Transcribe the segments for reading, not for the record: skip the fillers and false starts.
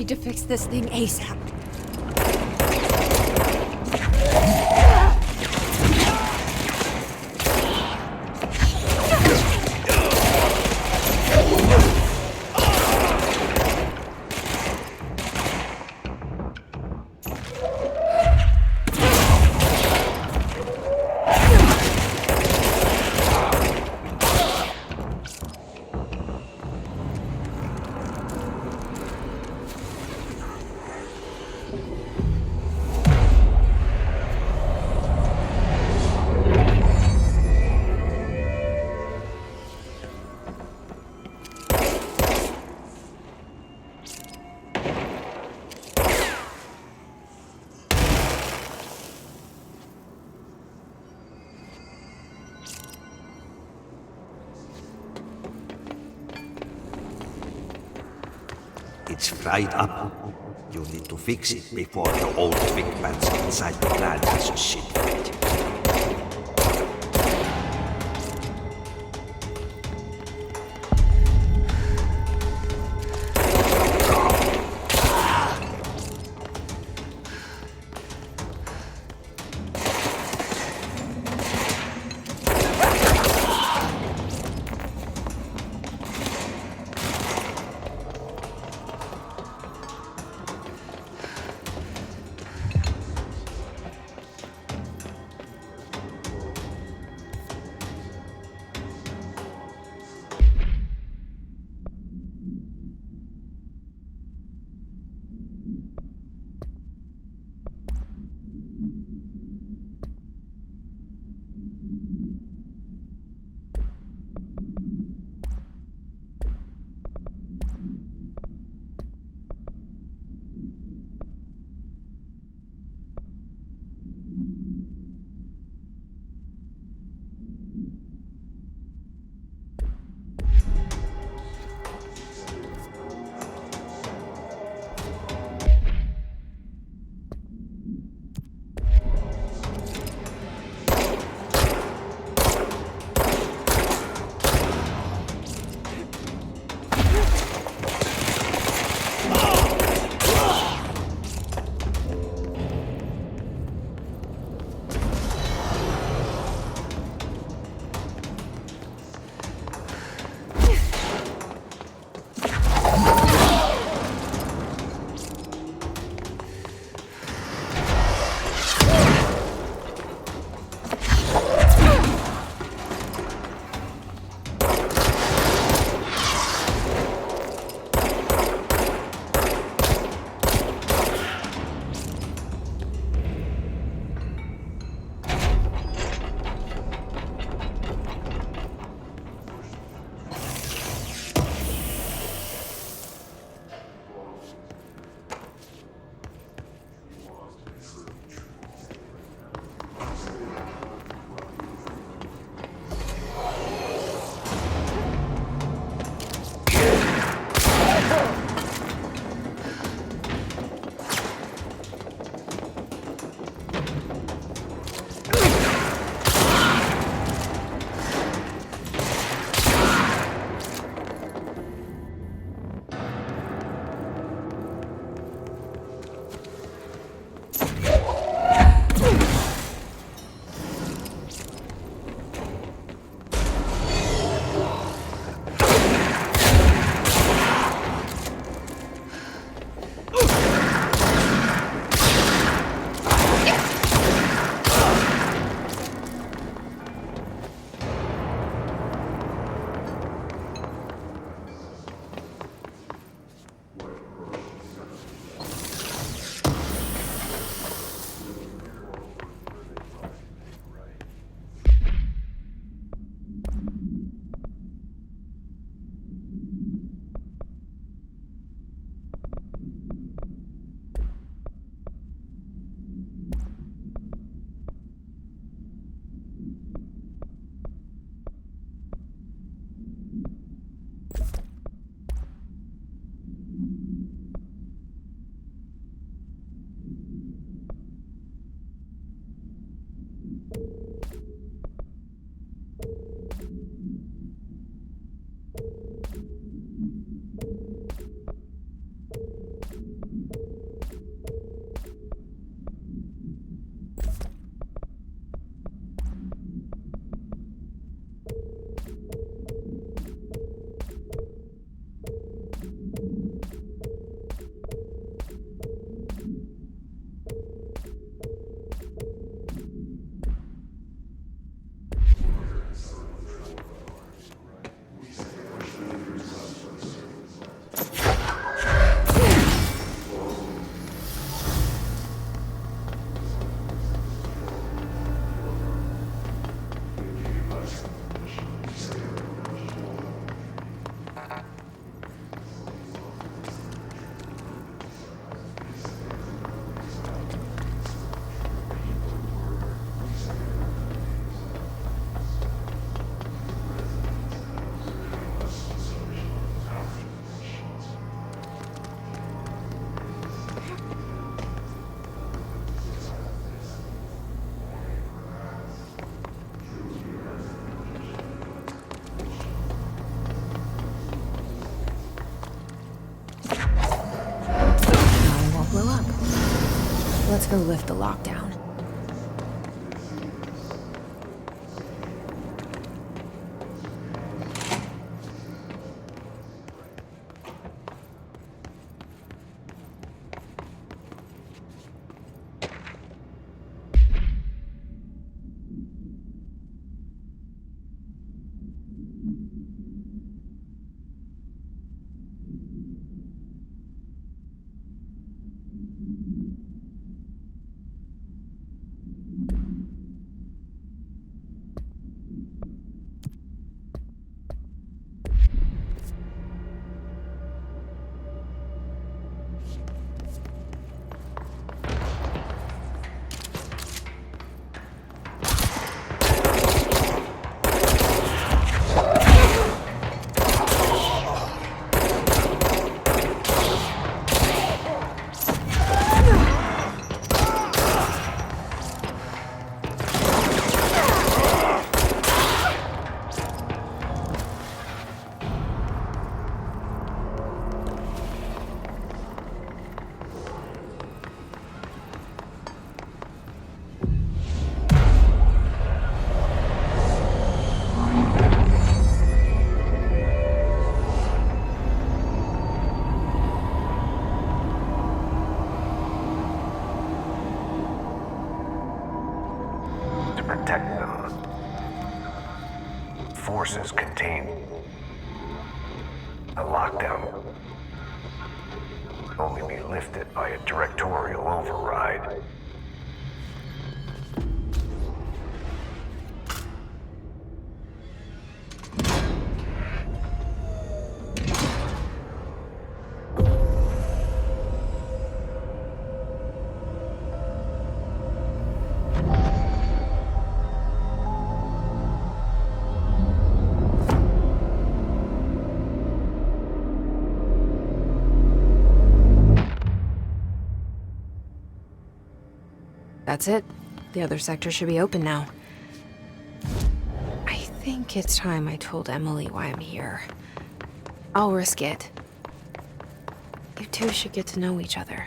need to fix this thing ASAP. It's fried up. You need to fix it before the old big pants inside the plant has a shit fit. Let's go lift the lockdown. Protect them. Forces contain a lockdown. Only be lifted by a directorial override. That's it. The other sector should be open now. I think it's time I told Emily why I'm here. I'll risk it. You two should get to know each other.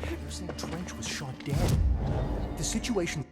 You're saying Trench was shot dead. The situation...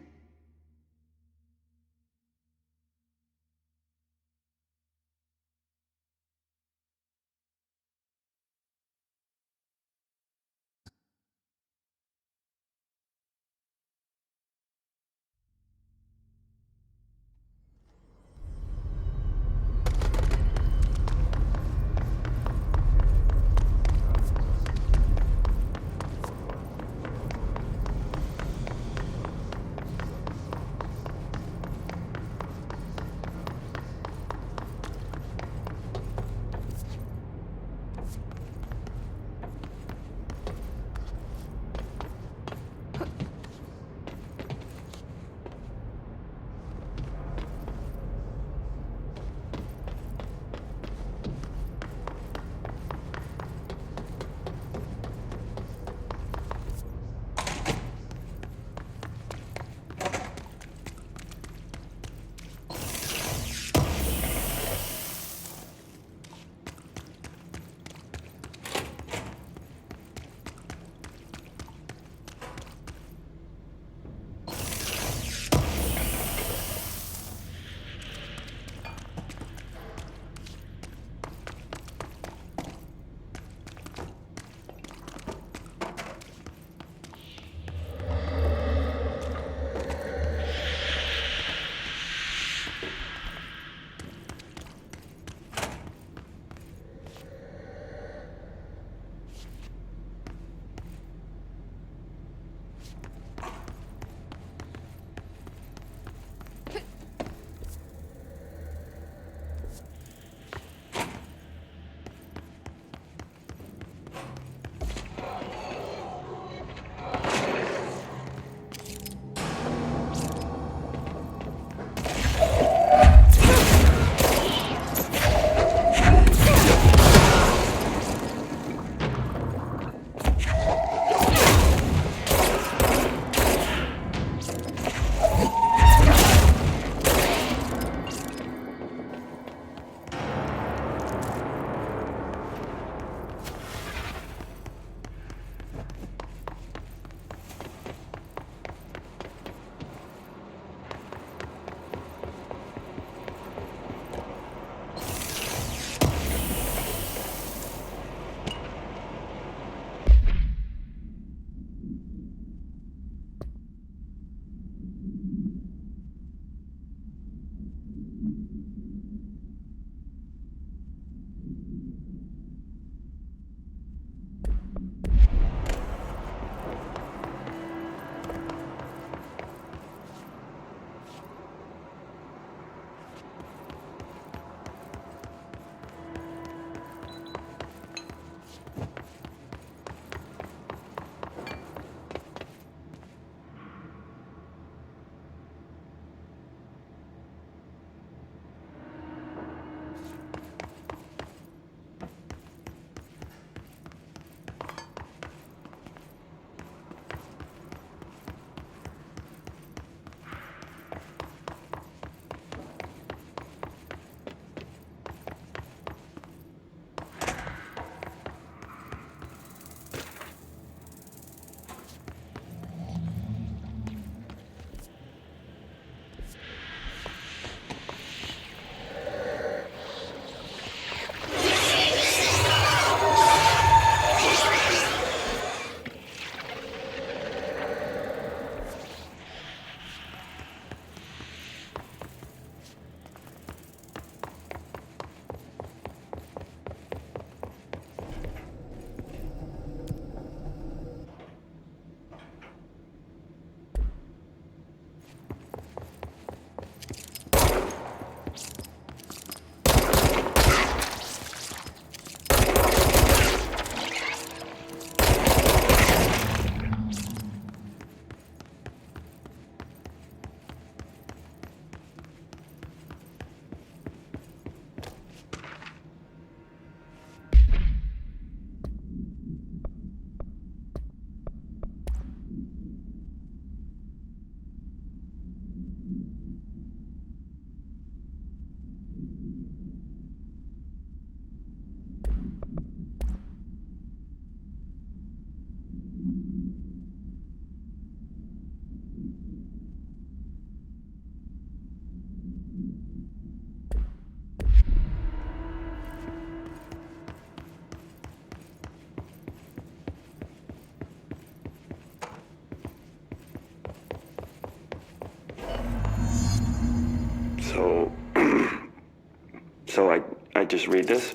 just read this?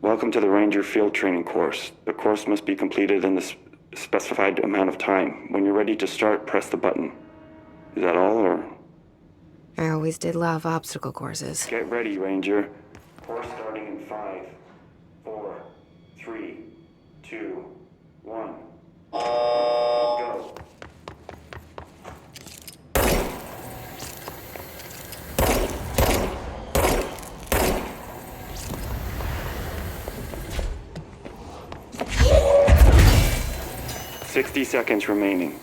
Welcome to the Ranger Field Training course. The course must be completed in the specified amount of time. When you're ready to start, press the button. Is that all, or? I always did love obstacle courses. Get ready, Ranger. Course starting in 5, 4, 3, 2, 1. Go. "60 seconds remaining.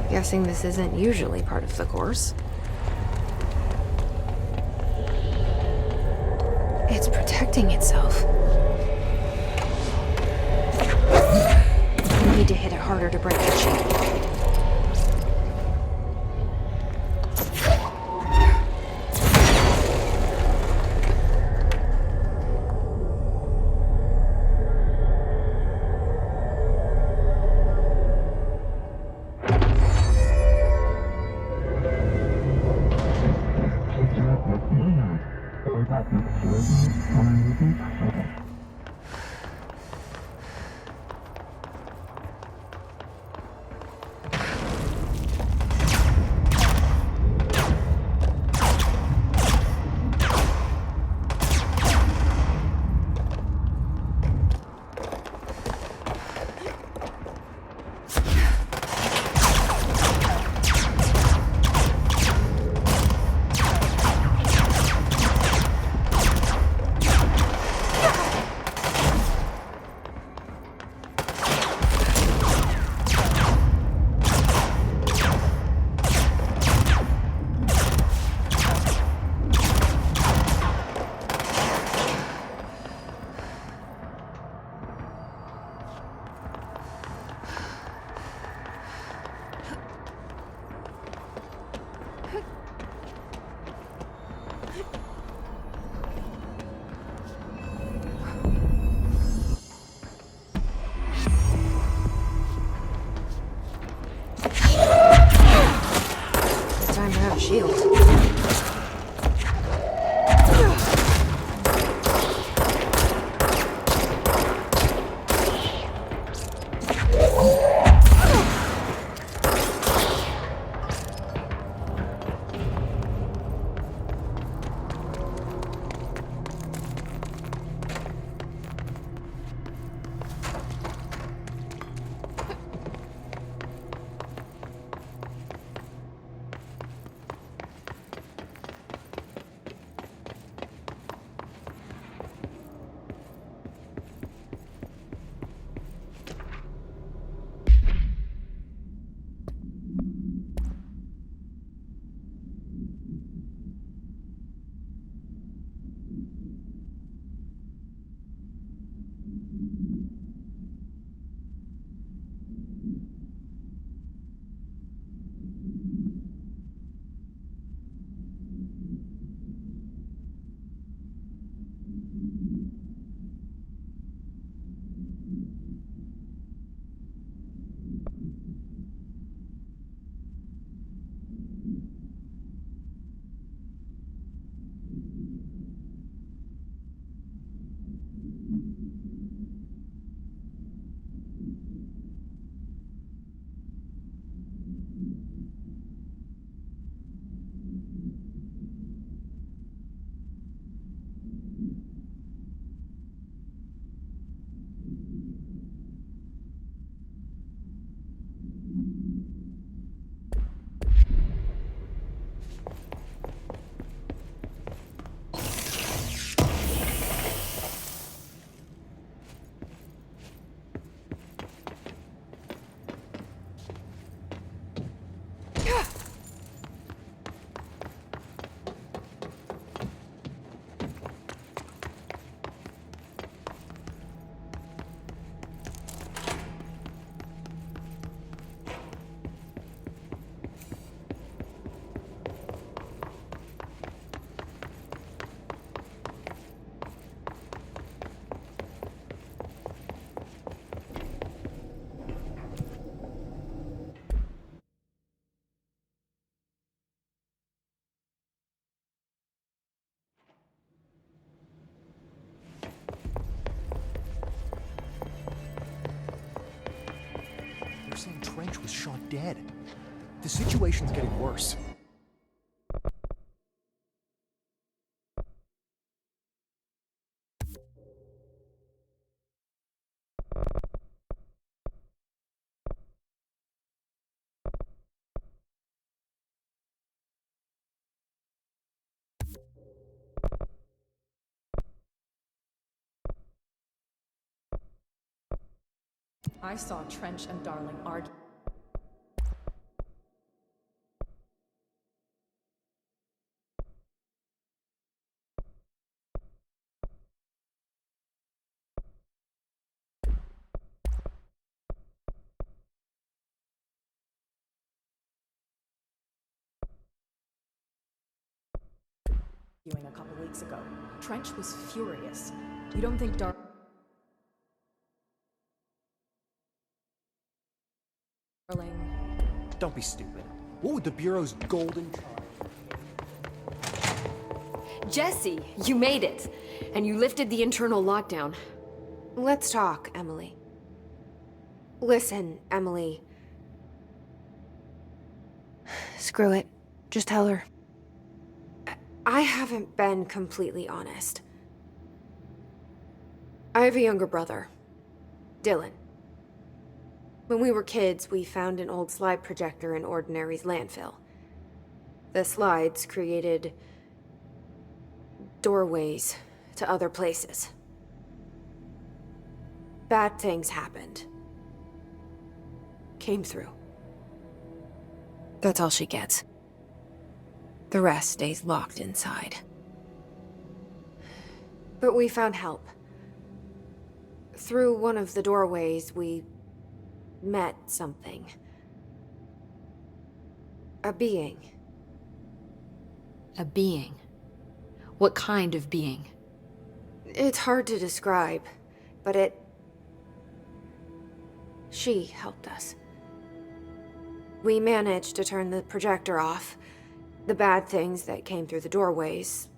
Guessing this isn't usually part of the course. It's protecting itself. I need to hit it harder to break that shape. Time to have a shield. dead. The situation's getting worse. I saw Trench and Darling argue. A couple weeks ago. Trench was furious. You don't think Darling... Don't be stupid. What would the Bureau's golden... Jesse, you made it! And you lifted the internal lockdown. Let's talk, Emily. Listen, Emily. Screw it. Just tell her. I haven't been completely honest. I have a younger brother, Dylan. When we were kids, we found an old slide projector in Ordinary's landfill. The slides created doorways to other places. Bad things happened. Came through. That's all she gets. The rest stays locked inside. But we found help. Through one of the doorways, we met something. A being. A being? What kind of being? It's hard to describe, but she helped us. We managed to turn the projector off. The bad things that came through the doorways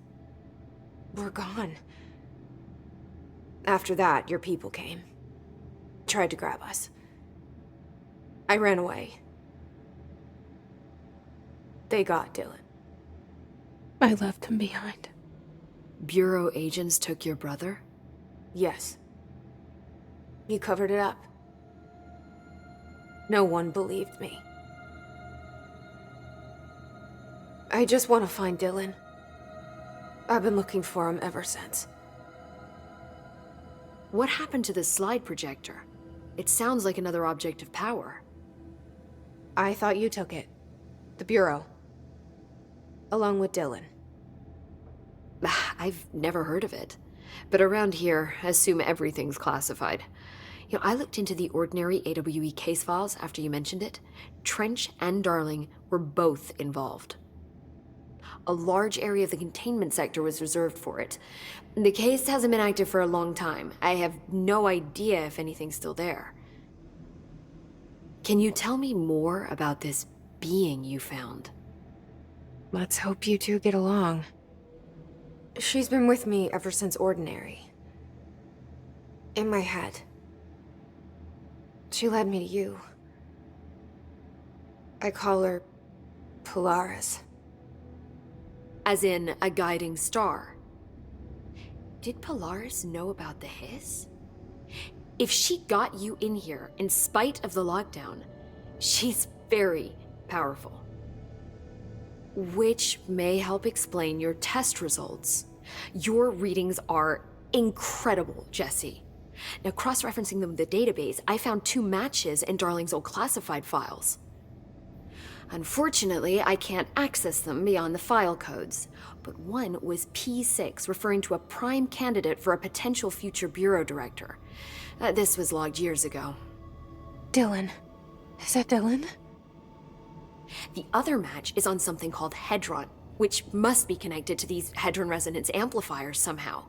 were gone. After that, your people came. Tried to grab us. I ran away. They got Dylan. I left him behind. Bureau agents took your brother? Yes. You covered it up. No one believed me. I just want to find Dylan. I've been looking for him ever since. What happened to the slide projector? It sounds like another object of power. I thought you took it. The Bureau. Along with Dylan. I've never heard of it. But around here, assume everything's classified. You know, I looked into the Ordinary AWE case files after you mentioned it. Trench and Darling were both involved. A large area of the containment sector was reserved for it. The case hasn't been active for a long time. I have no idea if anything's still there. Can you tell me more about this being you found? Let's hope you two get along. She's been with me ever since Ordinary. In my head. She led me to you. I call her Polaris. As in, a guiding star. Did Polaris know about the hiss? If she got you in here in spite of the lockdown, she's very powerful. Which may help explain your test results. Your readings are incredible, Jesse. Now, cross-referencing them with the database, I found 2 matches in Darling's old classified files. Unfortunately, I can't access them beyond the file codes, but one was P6, referring to a prime candidate for a potential future bureau director. This was logged years ago. Dylan. Is that Dylan? The other match is on something called Hedron, which must be connected to these Hedron resonance amplifiers somehow.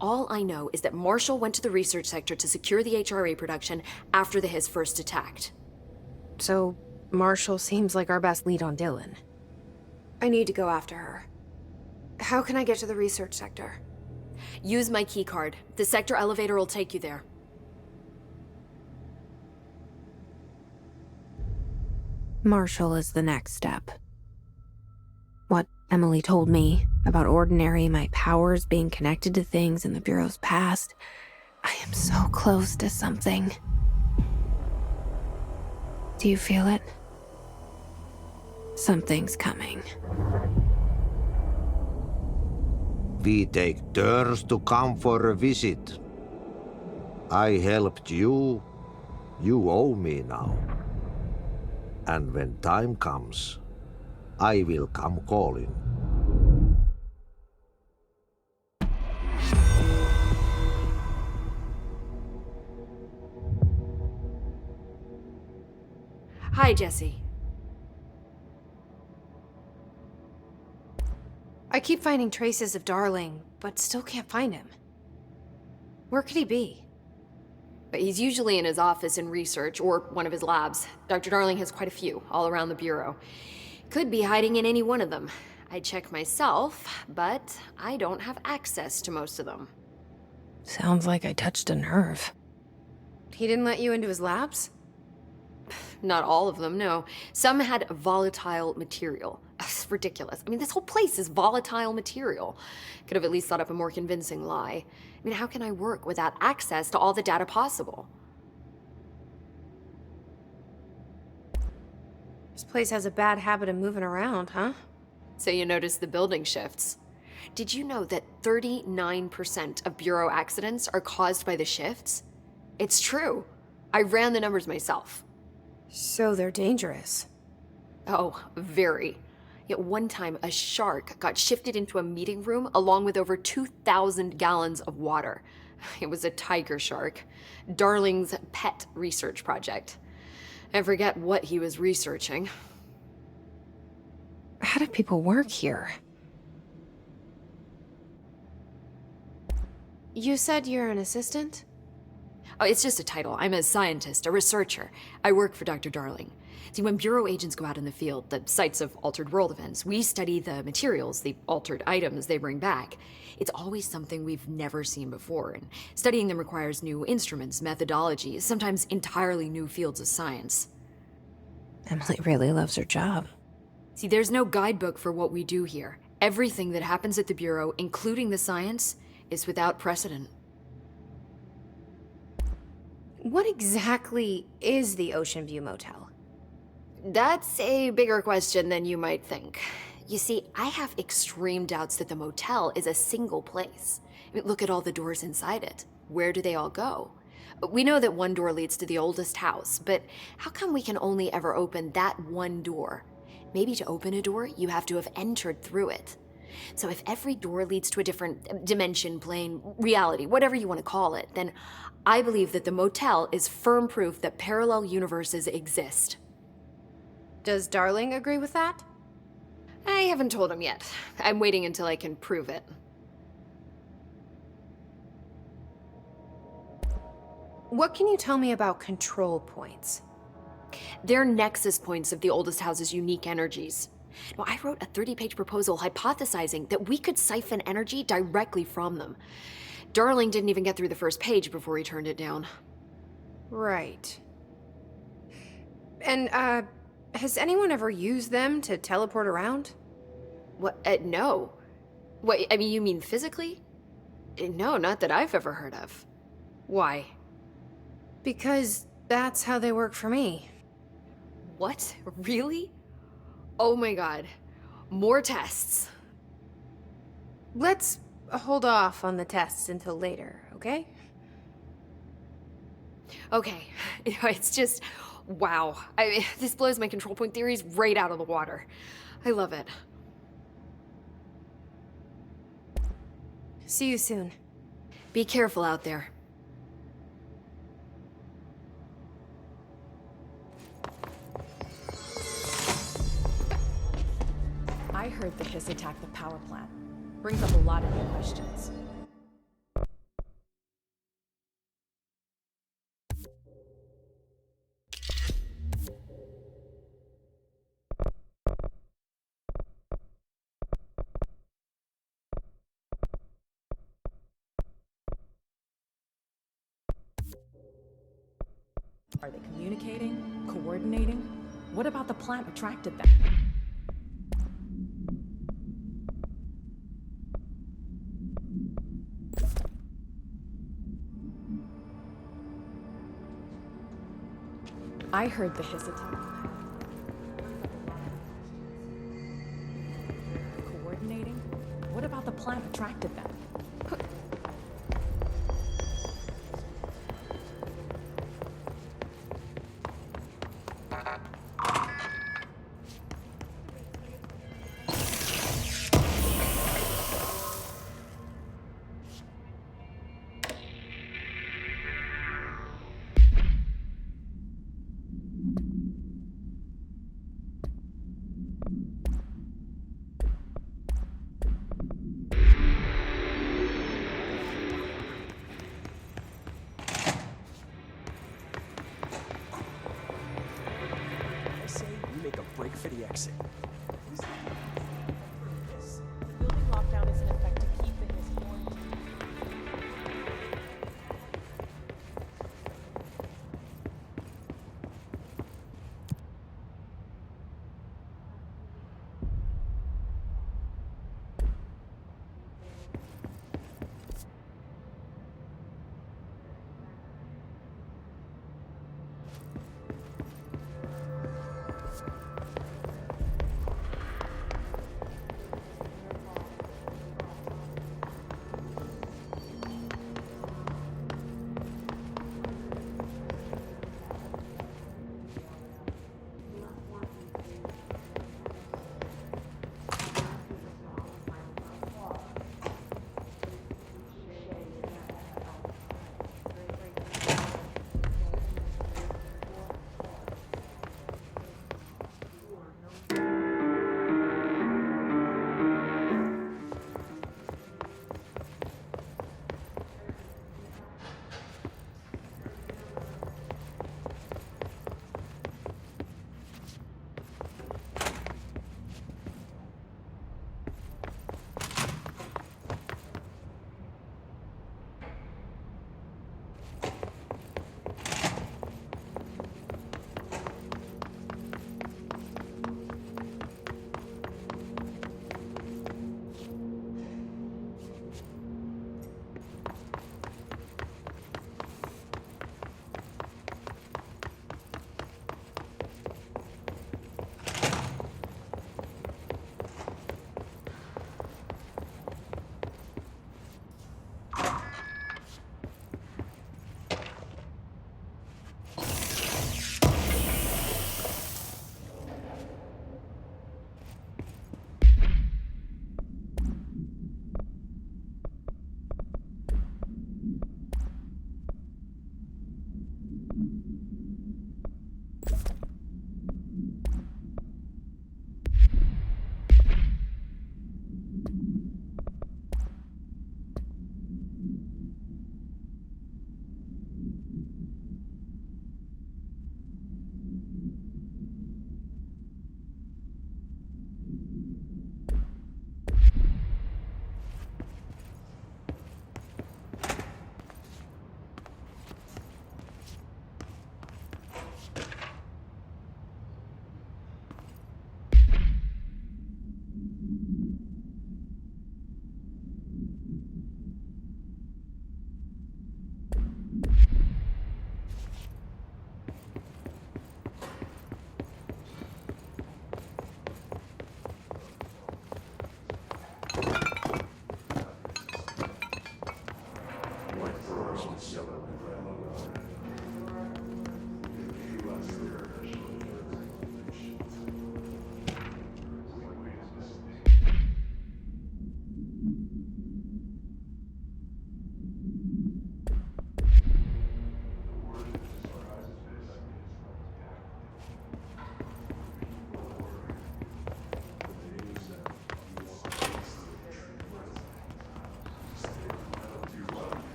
All I know is that Marshall went to the research sector to secure the HRA production after the Hiss first attacked. So, Marshall seems like our best lead on Dylan. I need to go after her. How can I get to the research sector? Use my keycard. The sector elevator will take you there. Marshall is the next step. What Emily told me about Ordinary, my powers being connected to things in the Bureau's past. I am so close to something. Do you feel it? Something's coming. We take turns to come for a visit. I helped you. You owe me now. And when time comes, I will come calling. Hi, Jesse. I keep finding traces of Darling, but still can't find him. Where could he be? But he's usually in his office in research, or one of his labs. Dr. Darling has quite a few, all around the Bureau. Could be hiding in any one of them. I check myself, but I don't have access to most of them. Sounds like I touched a nerve. He didn't let you into his labs? Not all of them, no. Some had volatile material. It's ridiculous. I mean, this whole place is volatile material. Could have at least thought up a more convincing lie. I mean, how can I work without access to all the data possible? This place has a bad habit of moving around, huh? So you notice the building shifts. Did you know that 39% of Bureau accidents are caused by the shifts? It's true. I ran the numbers myself. So they're dangerous. Oh, very. Yet one time, a shark got shifted into a meeting room along with over 2,000 gallons of water. It was a tiger shark. Darling's pet research project. I forget what he was researching. How do people work here? You said you're an assistant? Oh, it's just a title. I'm a scientist, a researcher. I work for Dr. Darling. See, when Bureau agents go out in the field, the sites of altered world events, we study the materials, the altered items they bring back. It's always something we've never seen before, and studying them requires new instruments, methodologies, sometimes entirely new fields of science. Emily really loves her job. See, there's no guidebook for what we do here. Everything that happens at the Bureau, including the science, is without precedent. What exactly is the Ocean View Motel? That's a bigger question than you might think. You see, I have extreme doubts that the motel is a single place. I mean, look at all the doors inside it. Where do they all go? We know that one door leads to the oldest house, but how come we can only ever open that one door? Maybe to open a door, you have to have entered through it. So if every door leads to a different dimension, plane, reality, whatever you want to call it, then I believe that the motel is firm proof that parallel universes exist. Does Darling agree with that? I haven't told him yet. I'm waiting until I can prove it. What can you tell me about control points? They're nexus points of the oldest house's unique energies. Now, I wrote a 30-page proposal hypothesizing that we could siphon energy directly from them. Darling didn't even get through the first page before he turned it down. Right. And, has anyone ever used them to teleport around? What? No. What, I mean, you mean physically? No, not that I've ever heard of. Why? Because that's how they work for me. What? Really? Oh my god. More tests. Let's hold off on the tests until later, okay? Okay. It's just, wow. This blows my control point theories right out of the water. I love it. See you soon. Be careful out there. I heard that this attacked the power plant. Brings up a lot of new questions. Are they communicating? Coordinating? What about the plant attracted them? I heard the hiss attack. Coordinating? What about the plant attracted them? I say we make a break for the exit. The building lockdown is in effect to keep the hiss quarantined.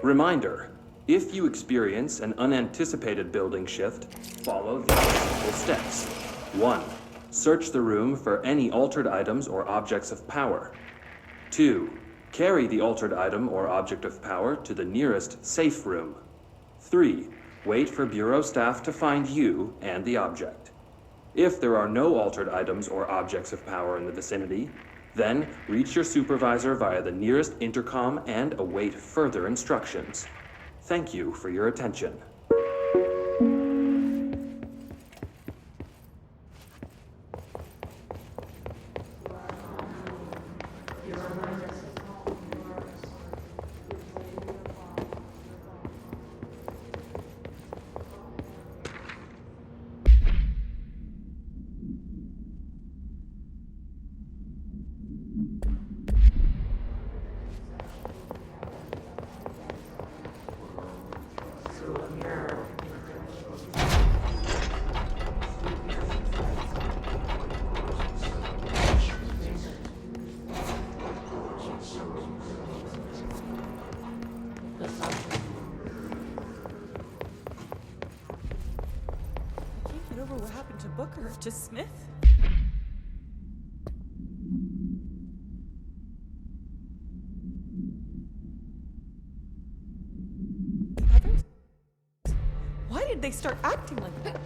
Reminder, If you experience an unanticipated building shift, follow these simple steps. 1. Search the room for any altered items or objects of power. 2. Carry the altered item or object of power to the nearest safe room. 3. Wait for Bureau staff to find you and the object. If there are no altered items or objects of power in the vicinity, then reach your supervisor via the nearest intercom and await further instructions. Thank you for your attention. Can't get over what happened to Booker, to Smith. The others? Why did they start acting like that?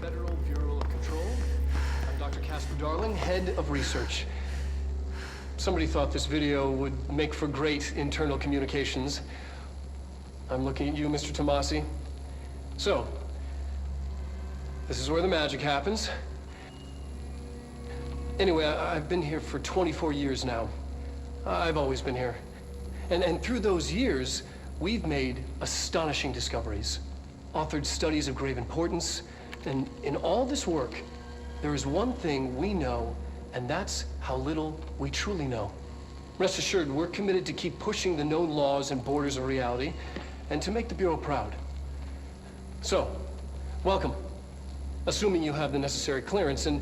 Federal Bureau of Control. I'm Dr. Casper Darling, head of research. Somebody thought this video would make for great internal communications. I'm looking at you, Mr. Tomasi. So, this is where the magic happens. Anyway, I've been here for 24 years now. I've always been here. And through those years, we've made astonishing discoveries, authored studies of grave importance, and in all this work, there is one thing we know, and that's how little we truly know. Rest assured, we're committed to keep pushing the known laws and borders of reality, and to make the Bureau proud. So, welcome. Assuming you have the necessary clearance, and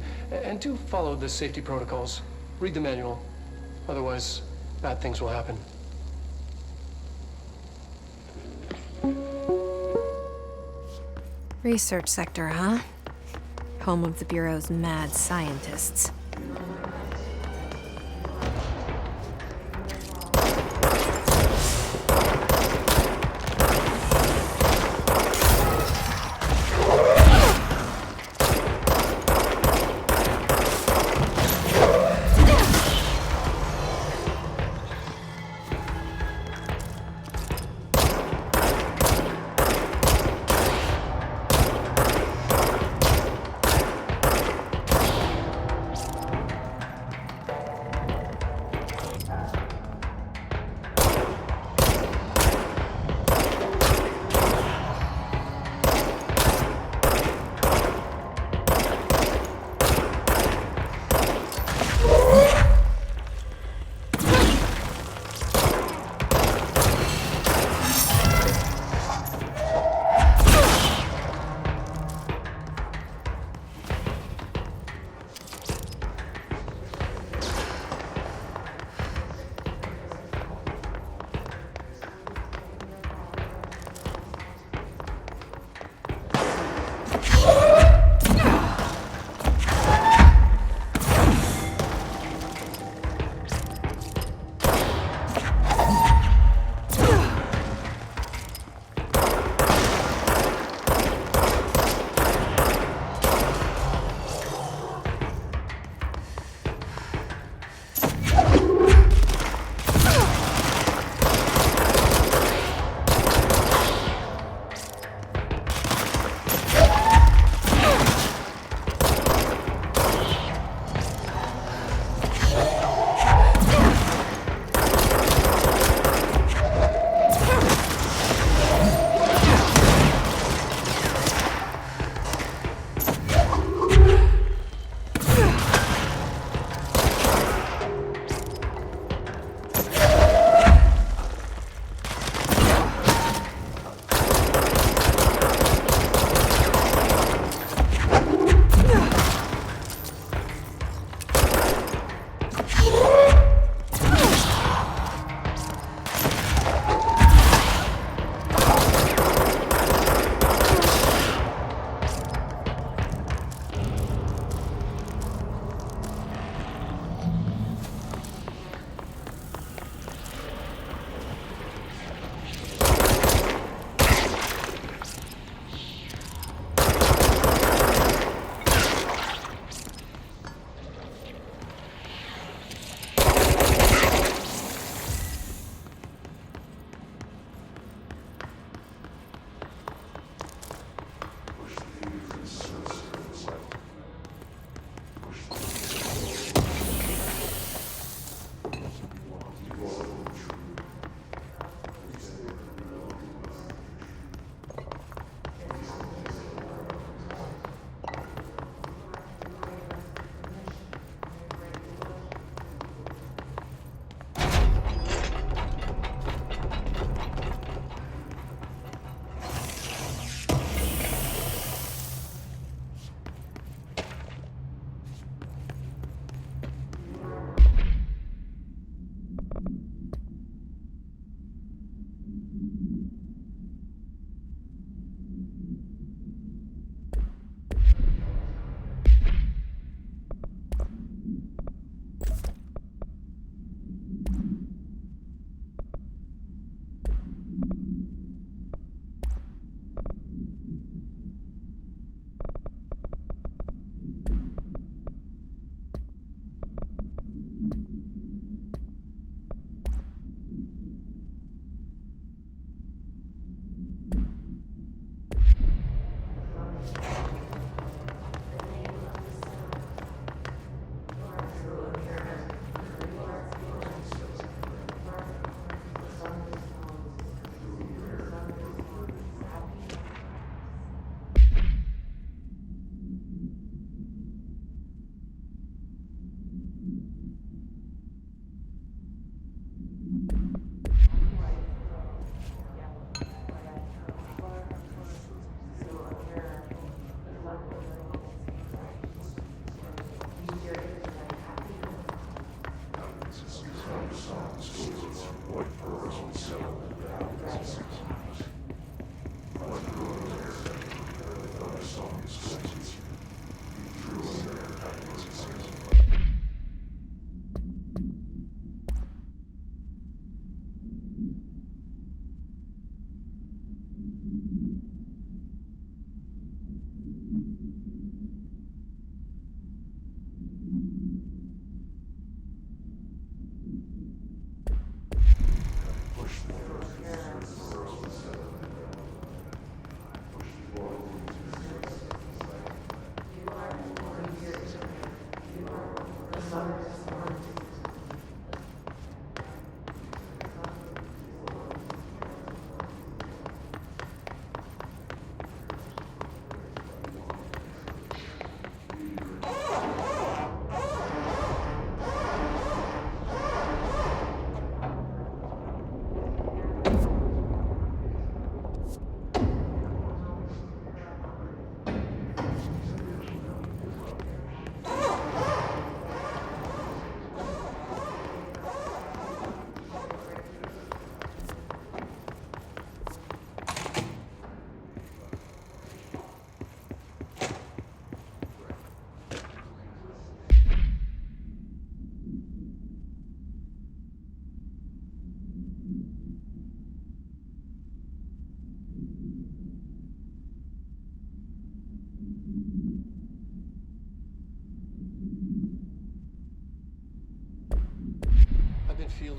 do follow the safety protocols. Read the manual. Otherwise, bad things will happen. Research sector, huh? Home of the Bureau's mad scientists.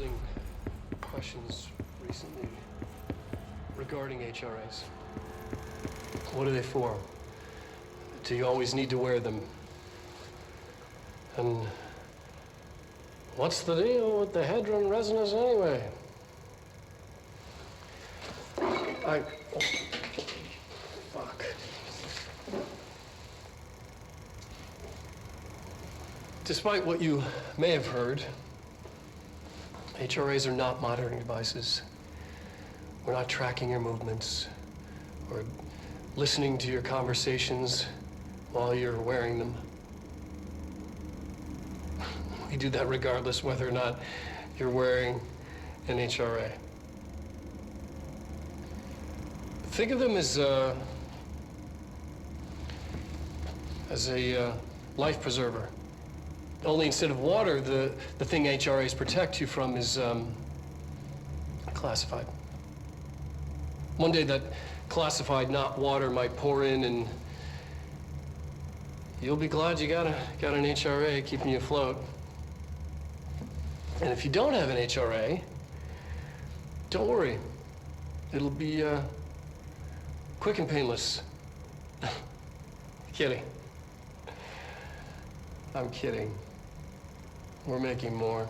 fielding questions recently regarding HRAs. What are they for? Do you always need to wear them? And what's the deal with the Hedron resonance anyway? Fuck. Despite what you may have heard, HRAs are not monitoring devices. We're not tracking your movements or listening to your conversations while you're wearing them. We do that regardless whether or not you're wearing an HRA. Think of them as a life preserver. Only instead of water, the thing HRAs protect you from is classified. One day that classified, not water, might pour in, and you'll be glad you got an HRA keeping you afloat. And if you don't have an HRA, don't worry. It'll be quick and painless. Kidding. I'm kidding. We're making more.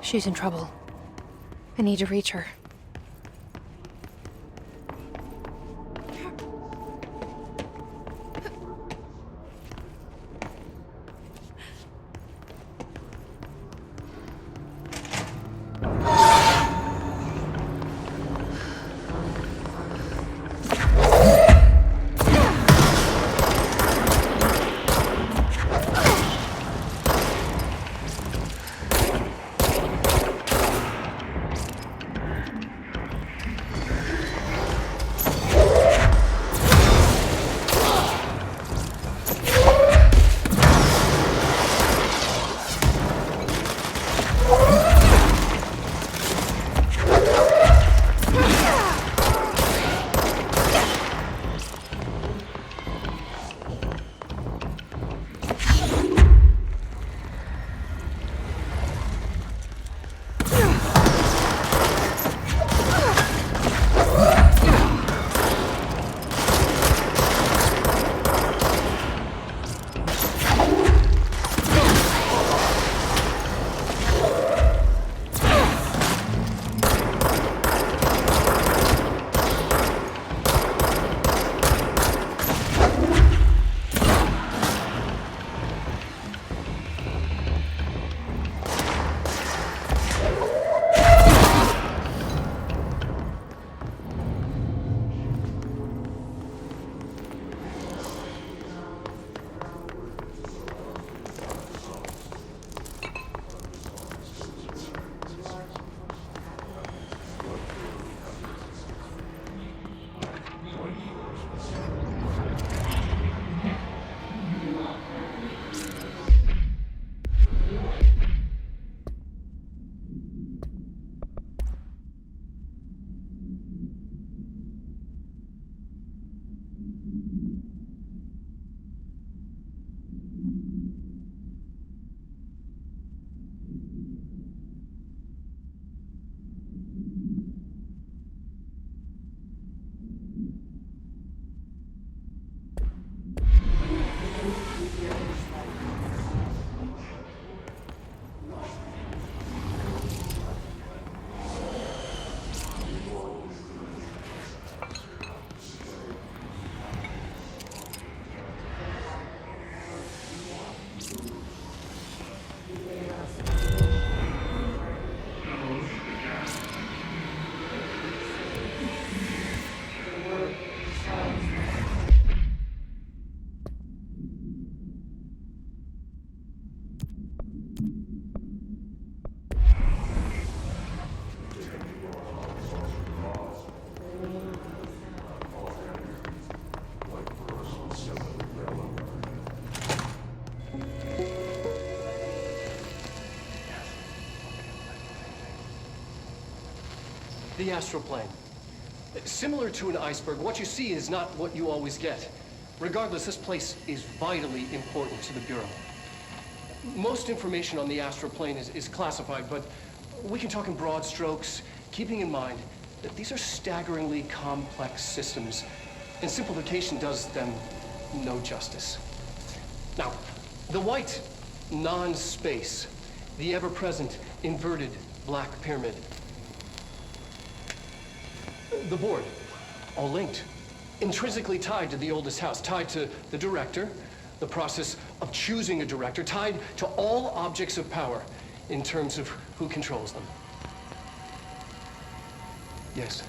She's in trouble. I need to reach her. The astral plane. Similar to an iceberg, what you see is not what you always get. Regardless, this place is vitally important to the Bureau. Most information on the astral plane is classified, but we can talk in broad strokes, keeping in mind that these are staggeringly complex systems, and simplification does them no justice. Now, the white non-space, the ever-present inverted black pyramid. The board, all linked, intrinsically tied to the oldest house, tied to the director, the process of choosing a director, tied to all objects of power in terms of who controls them. Yes.